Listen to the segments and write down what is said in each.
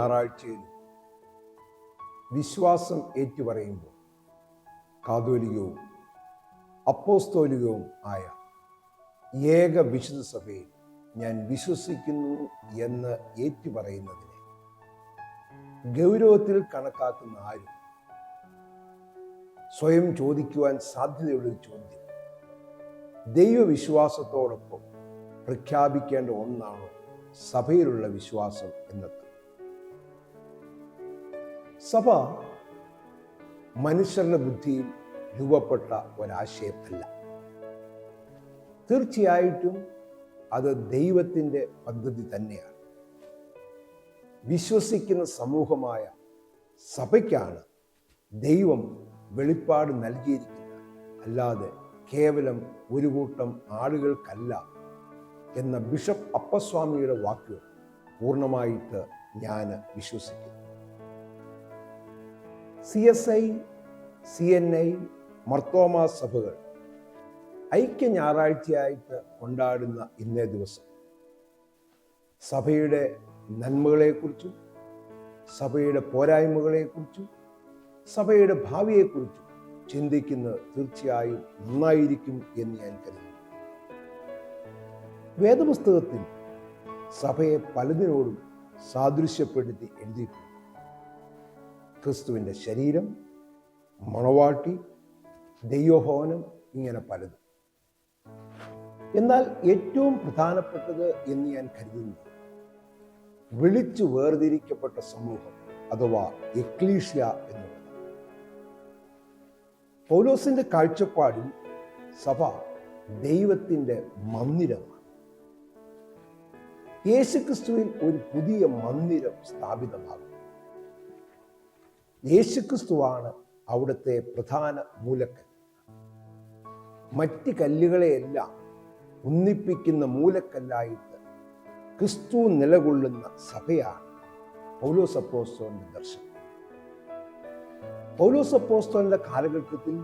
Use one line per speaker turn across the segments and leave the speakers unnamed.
ഞായറാഴ്ചയിലും വിശ്വാസം ഏറ്റുപറയുമ്പോൾ കാതോലികവും അപ്പോസ്തോലികവും ആയ ഏക വിശുദ്ധ സഭയിൽ ഞാൻ വിശ്വസിക്കുന്നു എന്ന് ഏറ്റുപറയുന്നതിനെ ഗൗരവത്തിൽ കണക്കാക്കുന്ന ആരും സ്വയം ചോദിക്കുവാൻ സാധ്യതയുള്ളൊരു ചോദ്യം, ദൈവവിശ്വാസത്തോടൊപ്പം പ്രഖ്യാപിക്കേണ്ട ഒന്നാണോ സഭയിലുള്ള വിശ്വാസം എന്നത്? സഭ മനുഷ്യരുടെ ബുദ്ധിയിൽ രൂപപ്പെട്ട ഒരാശയമല്ല. തീർച്ചയായിട്ടും അത് ദൈവത്തിൻ്റെ പദ്ധതി തന്നെയാണ്. വിശ്വസിക്കുന്ന സമൂഹമായ സഭയ്ക്കാണ് ദൈവം വെളിപ്പാട് നൽകിയിരിക്കുന്നത്, അല്ലാതെ കേവലം ഒരു കൂട്ടം ആളുകൾക്കല്ല എന്ന ബിഷപ്പ് അപ്പസ്വാമിയുടെ വാക്കുകൾ പൂർണ്ണമായിട്ട് ഞാൻ വിശ്വസിക്കുന്നു. CSI, CNI, മർത്തോമാ സഭകൾ ഐക്യ ഞായറാഴ്ചയായിട്ട് കൊണ്ടാടുന്ന ഇന്നേ ദിവസം സഭയുടെ നന്മകളെക്കുറിച്ചും സഭയുടെ പോരായ്മകളെക്കുറിച്ചും സഭയുടെ ഭാവിയെക്കുറിച്ചും ചിന്തിക്കുന്നത് തീർച്ചയായും നന്നായിരിക്കും എന്ന് ഞാൻ കരുതുന്നു. വേദപുസ്തകത്തിൽ സഭയെ പലതിനോടും സാദൃശ്യപ്പെടുത്തി എഴുതിയിട്ടുണ്ട്. ക്രിസ്തുവിൻ്റെ ശരീരം, മണവാട്ടി, ദൈവഭവനം, ഇങ്ങനെ പലതും. എന്നാൽ ഏറ്റവും പ്രധാനപ്പെട്ടത് എന്ന് ഞാൻ കരുതുന്നത് വിളിച്ചു വേർതിരിക്കപ്പെട്ട സമൂഹം അഥവാ എക്ലീഷ്യ എന്നുള്ളത്. പൗലോസിന്റെ കാഴ്ചപ്പാടിൽ സഭ ദൈവത്തിൻ്റെ മന്ദിരമാണ്. യേശുക്രിസ്തുവിൽ ഒരു പുതിയ മന്ദിരം സ്ഥാപിതമാകും. യേശുക്രിസ്തുവാണ് അവിടുത്തെ പ്രധാന മൂലക്കൽ. മറ്റ് കല്ലുകളെയെല്ലാം ഒന്നിപ്പിക്കുന്ന മൂലക്കല്ലായിട്ട് ക്രിസ്തു നിലകൊള്ളുന്ന സഭയാണ് പൗലോസ് അപ്പോസ്തലന്റെ ദർശനം. പൗലോസ് അപ്പോസ്തലന്റെ കാലഘട്ടത്തിൽ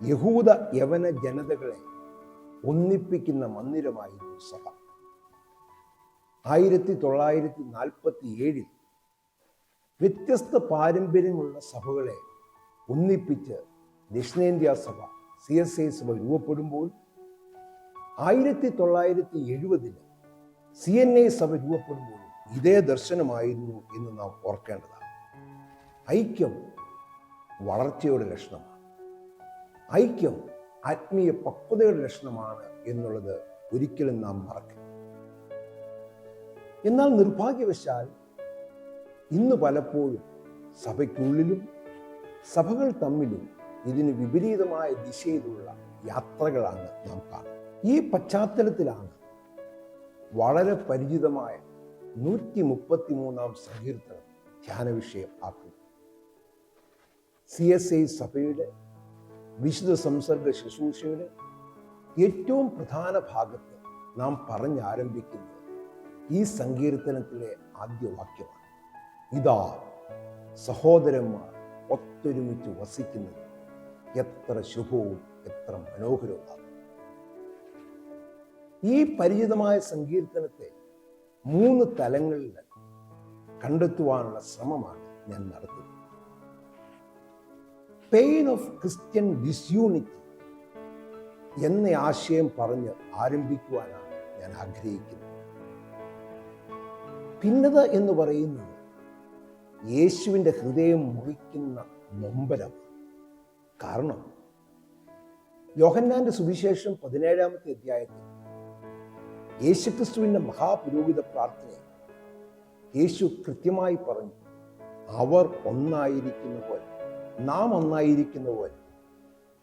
യഹൂദ യവന ജനതകളെ ഒന്നിപ്പിക്കുന്ന മന്ദിരമായിരുന്നു സഭ. 1947 വ്യത്യസ്ത പാരമ്പര്യമുള്ള സഭകളെ ഒന്നിപ്പിച്ച് ദക്ഷിണേന്ത്യാ സഭ CSI സഭ രൂപപ്പെടുമ്പോൾ 1970 CNI സഭ രൂപപ്പെടുമ്പോൾ ഇതേ ദർശനമായിരുന്നു എന്ന് നാം ഓർക്കേണ്ടതാണ്. ഐക്യം വളർച്ചയുടെ ലക്ഷണമാണ്. ഐക്യം ആത്മീയ പക്വതയുടെ ലക്ഷണമാണ് എന്നുള്ളത് ഒരിക്കലും നാം മറക്കരുത്. എന്നാൽ നിർഭാഗ്യവശാൽ ഇന്ന് പലപ്പോഴും സഭയ്ക്കുള്ളിലും സഭകൾ തമ്മിലും ഇതിന് വിപരീതമായ ദിശയിലുള്ള യാത്രകളാണ് നാം കാണുന്നത്. ഈ പശ്ചാത്തലത്തിലാണ് വളരെ പരിചിതമായ 133 സങ്കീർത്തനം ധ്യാന വിഷയം ആക്കുന്നത്. CSI സഭയുടെ വിശുദ്ധ സംസർഗ ശുശ്രൂഷയുടെ ഏറ്റവും പ്രധാന ഭാഗത്ത് നാം പറഞ്ഞാരംഭിക്കുന്നത് ഈ സങ്കീർത്തനത്തിലെ ആദ്യ വാക്യമാണ്. ഇതാ സഹോദരന്മാർ ഒത്തൊരുമിച്ച് വസിക്കുന്നത് എത്ര ശുഭവും എത്ര മനോഹരവുമാണ്. ഈ പരിചിതമായ സങ്കീർത്തനത്തെ 3 തലങ്ങളിൽ കണ്ടെത്തുവാനുള്ള ശ്രമമാണ് ഞാൻ നടത്തുന്നത്. പെയിൻ ഓഫ് ക്രിസ്ത്യൻ ഡിസ്യൂണിറ്റി എന്ന ആശയം പറഞ്ഞ് ആരംഭിക്കുവാനാണ് ഞാൻ ആഗ്രഹിക്കുന്നത്. ഭിന്നത എന്ന് പറയുന്നത് യേശുവിൻ്റെ ഹൃദയം മുറിക്കുന്ന നൊമ്പരം. കാരണം യോഹന്നാന്റെ സുവിശേഷം 17-ാമത്തെ അധ്യായത്തിൽ യേശുക്രിസ്തുവിൻ്റെ മഹാപുരോഹിത പ്രാർത്ഥനയിൽ യേശു കൃത്യമായി പറഞ്ഞു, അവർ ഒന്നായിരിക്കുന്ന പോലെ, നാം ഒന്നായിരിക്കുന്ന പോലെ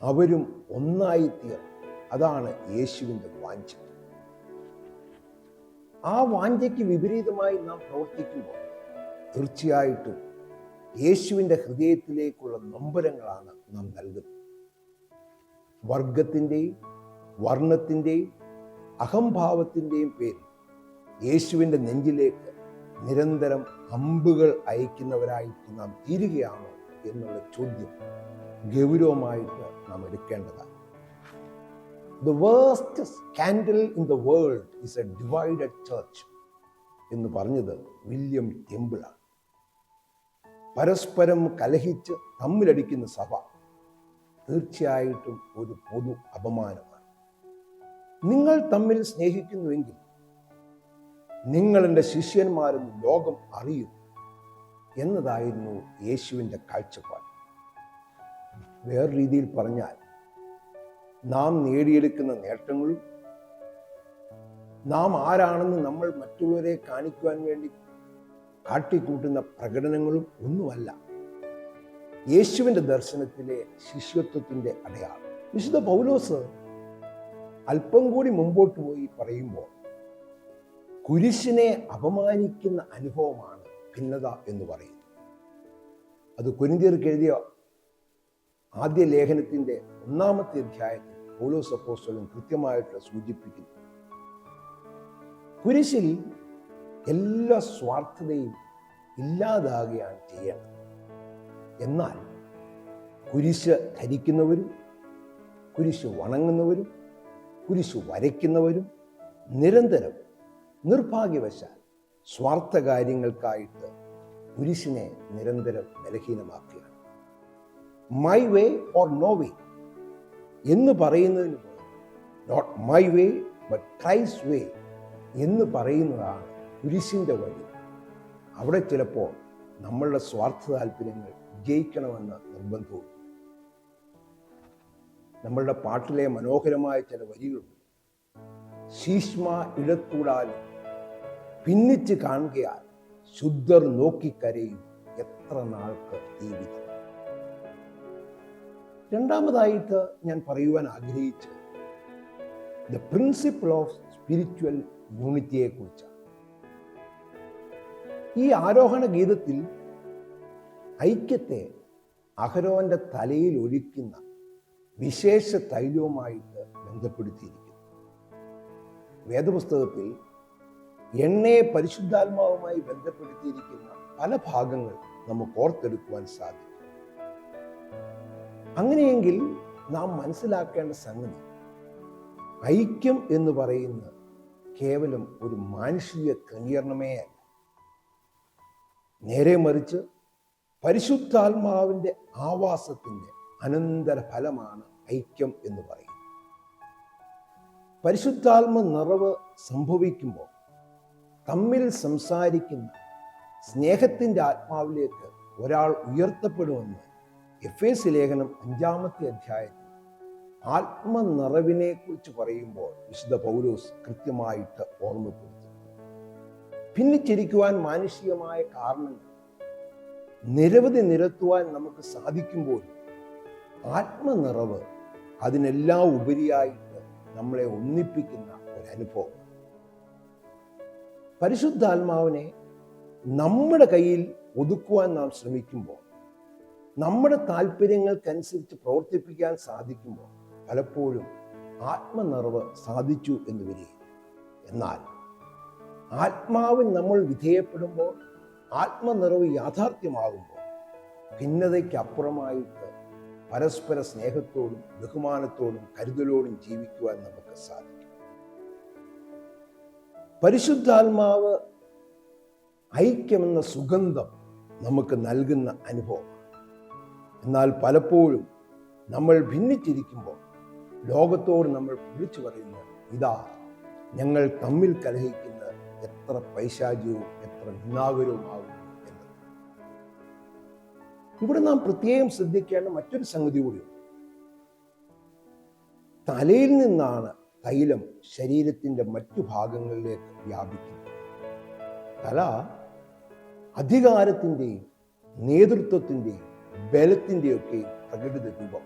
അവരും ഒന്നായിത്തീർന്നു. അതാണ് യേശുവിൻ്റെ വാഞ്ച. ആ വാഞ്ചയ്ക്ക് വിപരീതമായി നാം പ്രവർത്തിക്കുമ്പോൾ തീർച്ചയായിട്ടും യേശുവിൻ്റെ ഹൃദയത്തിലേക്കുള്ള നൊമ്പരങ്ങളാണ് നാം നൽകുന്നത്. വർഗത്തിൻ്റെയും വർണ്ണത്തിൻ്റെയും അഹംഭാവത്തിൻ്റെയും പേരിൽ യേശുവിൻ്റെ നെഞ്ചിലേക്ക് നിരന്തരം അമ്പുകൾ അയക്കുന്നവരായിട്ട് നാം തീരുകയാണോ എന്നുള്ള ചോദ്യം ഗൗരവമായിട്ട് നാം എടുക്കേണ്ടതാണ്. The worst scandal in the world is a divided church എന്ന് പറഞ്ഞത് വില്യം ടെമ്പിളാണ്. പരസ്പരം കലഹിച്ച് തമ്മിലടിക്കുന്ന സഭ തീർച്ചയായിട്ടും ഒരു പൊതു അപമാനമാണ്. നിങ്ങൾ തമ്മിൽ സ്നേഹിക്കുന്നുവെങ്കിൽ നിങ്ങൾ എൻ്റെ ശിഷ്യന്മാരെന്ന് ലോകം അറിയും എന്നതായിരുന്നു യേശുവിൻ്റെ കാഴ്ചപ്പാട്. വേറെ രീതിയിൽ പറഞ്ഞാൽ, നാം നേടിയെടുക്കുന്ന നേട്ടങ്ങളും നാം ആരാണെന്ന് നമ്മൾ മറ്റുള്ളവരെ കാണിക്കുവാൻ വേണ്ടി കാട്ടിക്കൂട്ടുന്ന പ്രകടനങ്ങളും ഒന്നുമല്ല യേശുവിൻ്റെ ദർശനത്തിലെ ശിഷ്യത്വത്തിൻ്റെ അടയാളം. വിശുദ്ധ പൗലോസ് അല്പം കൂടി മുമ്പോട്ട് പോയി പറയുമ്പോൾ കുരിശിനെ അപമാനിക്കുന്ന അനുഭവമാണ് ഭിന്നത എന്ന് പറയുന്നത്. അത് കൊരിന്ത്യർക്ക് എഴുതിയ ആദ്യ ലേഖനത്തിൻ്റെ 1-ാമത്തെ അധ്യായത്തിൽ പൗലോസ് അപ്പോസ്തലൻ കൃത്യമായിട്ട് സൂചിപ്പിക്കുന്നു. കുരിശിൽ എല്ലാ സ്വാർത്ഥതയും ഇല്ലാതാകുകയാണ് ചെയ്യേണ്ടത്. എന്നാൽ കുരിശ് ധരിക്കുന്നവരും കുരിശ് വണങ്ങുന്നവരും കുരിശ് വരയ്ക്കുന്നവരും നിരന്തരം നിർഭാഗ്യവശാൽ സ്വാർത്ഥ കാര്യങ്ങൾക്കായിട്ട് കുരിശിനെ നിരന്തരം ബലഹീനമാക്കുകയാണ്. My way or no way എന്ന് പറയുന്നതിന് not my way but Christ way എന്ന് പറയുന്നതാണ് കുരിശിൻ്റെ വഴി. അവിടെ ചിലപ്പോൾ നമ്മളുടെ സ്വാർത്ഥ താല്പര്യങ്ങൾ ജയിക്കണമെന്ന് നിർബന്ധവും. നമ്മളുടെ പാട്ടിലെ മനോഹരമായ ചില വരികളുണ്ട്. ശീഷ്മ ഇടത്തൂടാലും ഭിന്നിച്ച് കാണുകയാൽ ശുദ്ധർ നോക്കിക്കരയും എത്ര നാൾക്ക് ജീവിതം. രണ്ടാമതായിട്ട് ഞാൻ പറയുവാൻ ആഗ്രഹിച്ച ദ പ്രിൻസിപ്പിൾ ഓഫ് സ്പിരിച്വൽ യൂണിറ്റിയെ കുറിച്ചാണ്. ഈ ആരോഹണ ഗീതത്തിൽ ഐക്യത്തെ അഹരോന്റെ തലയിൽ ഒഴിക്കുന്ന വിശേഷ തൈലവുമായിട്ട് ബന്ധപ്പെടുത്തിയിരിക്കുന്നു. വേദപുസ്തകത്തിൽ എണ്ണയെ പരിശുദ്ധാത്മാവുമായി ബന്ധപ്പെടുത്തിയിരിക്കുന്ന പല ഭാഗങ്ങൾ നമുക്ക് ഓർത്തെടുക്കുവാൻ സാധിക്കും. അങ്ങനെയെങ്കിൽ നാം മനസ്സിലാക്കേണ്ട സംഗതി, ഐക്യം എന്ന് പറയുന്നത് കേവലം ഒരു മാനുഷിക ക്രമീകരണമേ അല്ല. നേരെ മറിച്ച് പരിശുദ്ധാത്മാവിൻ്റെ ആവാസത്തിൻ്റെ അനന്തര ഫലമാണ് ഐക്യം എന്ന് പറയുന്നത്. പരിശുദ്ധാത്മ നിറവ് സംഭവിക്കുമ്പോൾ തമ്മിൽ സംസാരിക്കുന്ന സ്നേഹത്തിൻ്റെ ആത്മാവിലേക്ക് ഒരാൾ ഉയർത്തപ്പെടുമെന്ന് എഫേസ്യ ലേഖനം 5-ാമത്തെ അധ്യായത്തിൽ ആത്മനിറവിനെ കുറിച്ച് പറയുമ്പോൾ വിശുദ്ധ പൗലോസ് കൃത്യമായിട്ട് ഓർമ്മപ്പെടുത്തി. ഭിന്നിച്ചിരിക്കുവാൻ മാനുഷികമായ കാരണങ്ങൾ നിരവധി നിരത്തുവാൻ നമുക്ക് സാധിക്കുമ്പോൾ ആത്മനിറവ് അതിനെല്ലാം ഉപരിയായിട്ട് നമ്മളെ ഒന്നിപ്പിക്കുന്ന ഒരനുഭവം. പരിശുദ്ധാത്മാവിനെ നമ്മുടെ കയ്യിൽ ഒതുക്കുവാൻ നാം ശ്രമിക്കുമ്പോൾ, നമ്മുടെ താല്പര്യങ്ങൾക്കനുസരിച്ച് പ്രവർത്തിപ്പിക്കാൻ സാധിക്കുമ്പോൾ പലപ്പോഴും ആത്മനിറവ് സാധിച്ചു എന്ന് വരികയില്ല. എന്നാൽ ആത്മാവിൽ നമ്മൾ വിധേയപ്പെടുമ്പോൾ, ആത്മനിറവ് യാഥാർത്ഥ്യമാകുമ്പോൾ ഭിന്നതയ്ക്കപ്പുറമായിട്ട് പരസ്പര സ്നേഹത്തോടും ബഹുമാനത്തോടും കരുതലോടും ജീവിക്കുവാൻ നമുക്ക് സാധിക്കും. പരിശുദ്ധാത്മാവ് ഐക്യമെന്ന സുഗന്ധം നമുക്ക് നൽകുന്ന അനുഭവം. എന്നാൽ പലപ്പോഴും നമ്മൾ ഭിന്നിച്ചിരിക്കുമ്പോൾ ലോകത്തോട് നമ്മൾ വിളിച്ചു പറയുന്നത്, ഇതാ ഞങ്ങൾ തമ്മിൽ കലഹിക്കുന്നത് എത്ര പൈശാചികവും എത്ര നിന്നാകരവുമാകുന്നു എന്ന്. ഇവിടെ നാം പ്രത്യേകം ശ്രദ്ധിക്കേണ്ട മറ്റൊരു സംഗതി കൂടിയുണ്ട്. തലയിൽ നിന്നാണ് തൈലം ശരീരത്തിൻ്റെ മറ്റു ഭാഗങ്ങളിലേക്ക് വ്യാപിക്കുന്നത്. തല അധികാരത്തിൻ്റെയും നേതൃത്വത്തിൻ്റെയും ബലത്തിൻ്റെയൊക്കെയും പ്രകടിത രൂപം,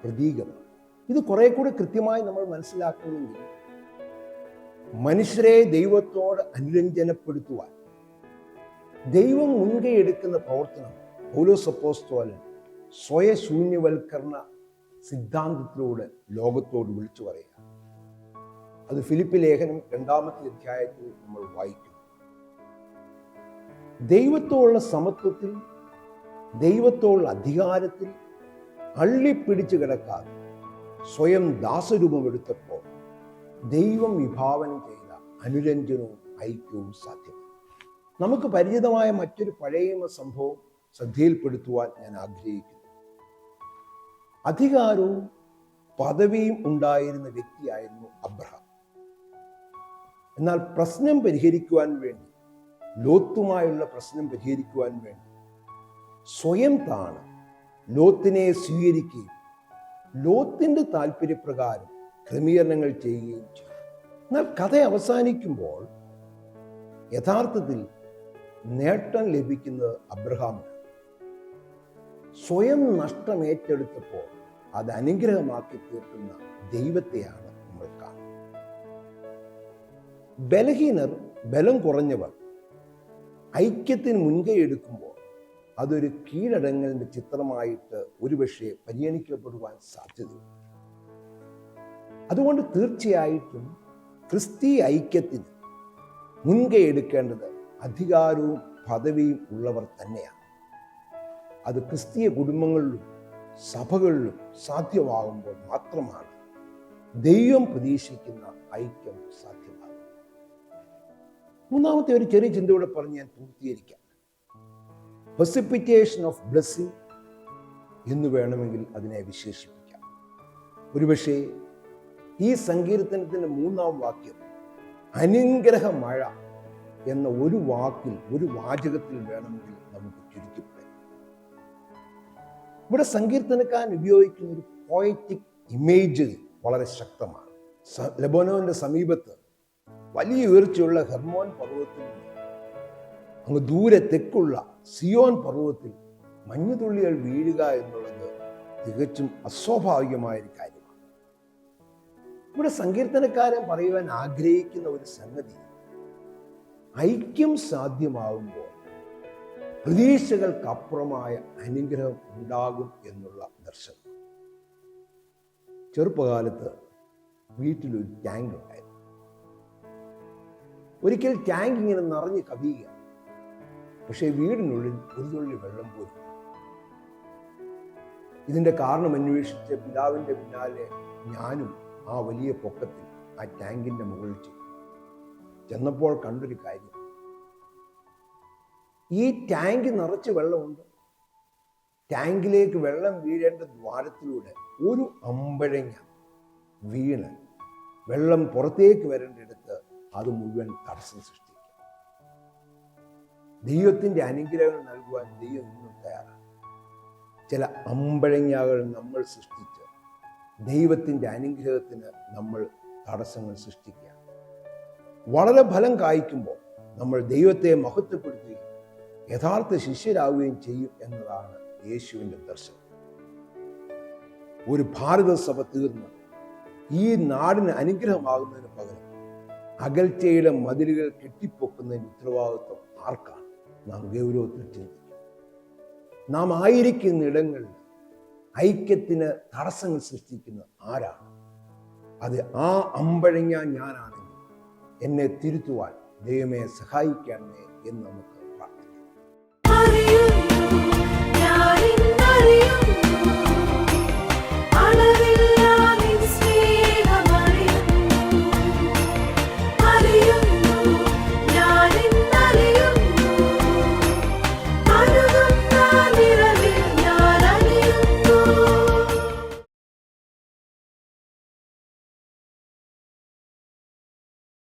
പ്രതീകമാണ്. ഇത് കുറെ കൂടെ കൃത്യമായി നമ്മൾ മനസ്സിലാക്കണമെങ്കിൽ മനുഷ്യരെ ദൈവത്തോട് അനുരഞ്ജനപ്പെടുത്തുവാൻ ദൈവം മുൻകൈ എടുക്കുന്ന പ്രവർത്തനം പൗലോസ് അപ്പോസ്തലൻ സ്വയശൂന്യവൽക്കരണ സിദ്ധാന്തത്തിലൂടെ ലോകത്തോട് വിളിച്ചു പറയുക. അത് ഫിലിപ്പി ലേഖനം 2-ാമത്തെ അധ്യായത്തിൽ നമ്മൾ വായിക്കുന്നു. ദൈവത്തോടുള്ള സമത്വത്തിൽ, ദൈവത്തോടുള്ള അധികാരത്തിൽ അള്ളിപ്പിടിച്ചു കിടക്കാതെ സ്വയം ദാസരൂപമെടുത്തപ്പോൾ ദൈവം വിഭാവനം ചെയ്ത അനുരഞ്ജനവും ഐക്യവും സാധ്യമാണ്. നമുക്ക് പരിചിതമായ മറ്റൊരു പഴയ സംഭവം ശ്രദ്ധയിൽപ്പെടുത്തുവാൻ ഞാൻ ആഗ്രഹിക്കുന്നു. അധികാരവും പദവിയും ഉണ്ടായിരുന്ന വ്യക്തിയായിരുന്നു അബ്രഹാം. എന്നാൽ പ്രശ്നം പരിഹരിക്കുവാൻ വേണ്ടി, ലോത്തുമായുള്ള പ്രശ്നം പരിഹരിക്കുവാൻ വേണ്ടി സ്വയം താണ് ലോത്തിനെ സ്വീകരിക്കുകയും ലോത്തിന്റെ താല്പര്യപ്രകാരം ക്രമീകരണങ്ങൾ ചെയ്യുകയും ചെയ്തു. എന്നാൽ കഥ അവസാനിക്കുമ്പോൾ യഥാർത്ഥത്തിൽ നേട്ടം ലഭിക്കുന്നത് അബ്രഹാമിനാണ്. സ്വയം നഷ്ടം ഏറ്റെടുത്തപ്പോൾ അത് അനുഗ്രഹമാക്കി തീർക്കുന്ന ദൈവത്തെയാണ് നമ്മൾ കാണുന്നത്. ബലഹീനർ, ബലം കുറഞ്ഞവർ ഐക്യത്തിന് മുൻകൈ എടുക്കുമ്പോൾ അതൊരു കീഴടങ്ങലിന്റെ ചിത്രമായിട്ട് ഒരുപക്ഷെ പരിഗണിക്കപ്പെടുവാൻ സാധ്യതയുണ്ട്. അതുകൊണ്ട് തീർച്ചയായിട്ടും ക്രിസ്തീയ ഐക്യത്തിന് മുൻകൈ എടുക്കേണ്ടത് അധികാരവും പദവിയും ഉള്ളവർ തന്നെയാണ്. അത് ക്രിസ്തീയ കുടുംബങ്ങളിലും സഭകളിലും സാധ്യമാകുമ്പോൾ മാത്രമാണ് ദൈവം പ്രതീക്ഷിക്കുന്ന ഐക്യം സാധ്യമാകുന്നത്. മൂന്നാമത്തെ ഒരു ചെറിയ ചിന്തയോടെ പറഞ്ഞ് ഞാൻ പൂർത്തീകരിക്കാം. precipitation ഓഫ് ബ്ലെസ്സിങ് എന്ന് വേണമെങ്കിൽ അതിനെ വിശേഷിപ്പിക്കാം. ഒരുപക്ഷെ ഈ സങ്കീർത്തനത്തിന്റെ 3-ാം വാക്യം അനുഗ്രഹ മഴ എന്ന ഒരു വാക്കിൽ, ഒരു വാചകത്തിൽ വേണമെങ്കിൽ നമുക്ക് ചുരുക്കിപ്പറയാം. ഇവിടെ സങ്കീർത്തനക്കാരൻ ഉപയോഗിക്കുന്ന ഒരു പോയറ്റിക് ഇമേജ് വളരെ ശക്തമാണ്. ലെബനോന്റെ സമീപത്ത് വലിയ ഉയർച്ചയുള്ള ഹെർമോൻ പർവ്വതത്തിൽ നിന്ന് അങ്ങ് ദൂരെ തെക്കുള്ള സിയോൻ പർവ്വതത്തിൽ മഞ്ഞുതുള്ളികൾ വീഴുക എന്നുള്ളത് തികച്ചും അസ്വാഭാവികമായൊരു കാര്യമാണ്. ഇവിടെ സങ്കീർത്തനക്കാരൻ പറയുവാൻ ആഗ്രഹിക്കുന്ന ഒരു സംഗതി, ഐക്യം സാധ്യമാകുമ്പോൾ പ്രതീക്ഷകൾക്കപ്പുറമായ അനുഗ്രഹം ഉണ്ടാകും എന്നുള്ള ദർശനം. ചെറുപ്പകാലത്ത് വീട്ടിലൊരു ടാങ്ക് ഉണ്ടായിരുന്നു. ഒരിക്കൽ ടാങ്ക് ഇങ്ങനെ നിറഞ്ഞ് കവിയുക, പക്ഷേ വീടിനുള്ളിൽ ഒരു തുള്ളി വെള്ളം പോലും. ഇതിന്റെ കാരണം അന്വേഷിച്ച് പിതാവിന്റെ പിന്നാലെ ഞാനും ആ വലിയ പൊക്കത്തിൽ ആ ടാങ്കിന്റെ മുകളിൽ ചെന്നപ്പോൾ കണ്ടൊരു കാര്യം, ഈ ടാങ്ക് നിറച്ച് വെള്ളമുണ്ട്. ടാങ്കിലേക്ക് വെള്ളം വീഴേണ്ട ദ്വാരത്തിലൂടെ ഒരു അമ്പഴങ്ങ വീണ് വെള്ളം പുറത്തേക്ക് വരേണ്ടിടത്ത് അത് മുഴുവൻ തടസ്സം സൃഷ്ടിക്കും. ദൈവത്തിന്റെ അനുഗ്രഹങ്ങൾ നൽകുവാൻ ദൈവം ഇന്നും തയ്യാറാണ്. ചില അമ്പഴങ്ങകൾ നമ്മൾ സൃഷ്ടിച്ച് ദൈവത്തിന്റെ അനുഗ്രഹത്തിന് നമ്മൾ തടസ്സങ്ങൾ സൃഷ്ടിക്കുക. വളരെ ഫലം കായ്ക്കുമ്പോൾ നമ്മൾ ദൈവത്തെ മഹത്വപ്പെടുത്തുകയും യഥാർത്ഥ ശിഷ്യരാകുകയും ചെയ്യും എന്നതാണ് യേശുവിൻ്റെ ദർശനം. ഒരു ഭാരത സഭ തീർന്ന് ഈ നാടിന് അനുഗ്രഹമാകുന്നതിന് പകരം അകൽച്ചയുടെ മതിലുകൾ കെട്ടിപ്പൊക്കുന്നതിന് ഉത്തരവാദിത്വം ആർക്കാണ്? നാം ഗൗരവത്തിൽ ചിന്തിക്കും. നാം ആയിരിക്കുന്ന ഇടങ്ങളിൽ ഐക്യത്തിന് തടസ്സങ്ങൾ സൃഷ്ടിക്കുന്ന ആരാണ്? അത് ആ അമ്പഴങ്ങ ഞാനാണെങ്കിൽ എന്നെ തിരുത്തുവാൻ ദൈവമേ സഹായിക്കണമേ എന്ന് നമുക്ക്